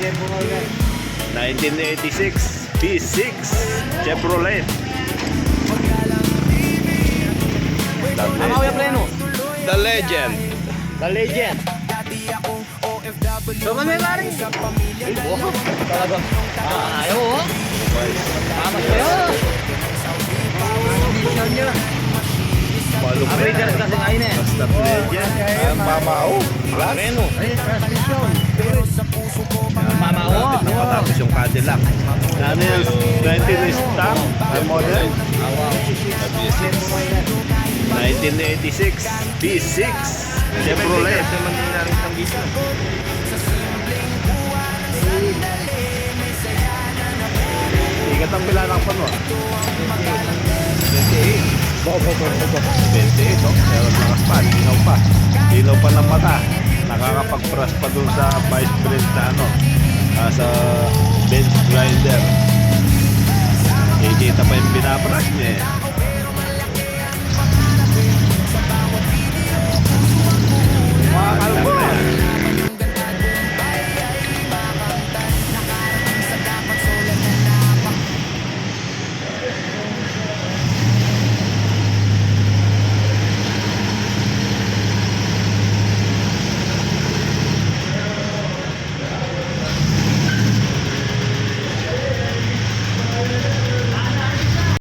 Chevrolet. 1986 V6 Chevrolet. Ano kaya pleno? The Legend. The Legend. So kami pare. Ay, wow. Talaga. Ayaw oh. Tama kayo. Mission nyo. Upgrader kasi ngayon eh. Basta Legend. Ang mamao. Pleno. Ay, transmission. Mama oh. Nakatapos yung Cadillac. Ano yung 19 stamp? Ang model? V6. 1986 V6 Chevrolet. Ikat ang bilanang pa mo. 28. 28, oh. Meron mga span. Ilaw pa. Ilaw pa ng mata. Nakakapag-brush pa dun sa vice brake na ano. Sa bench grinder. Kikita pa yung binabrush niya eh.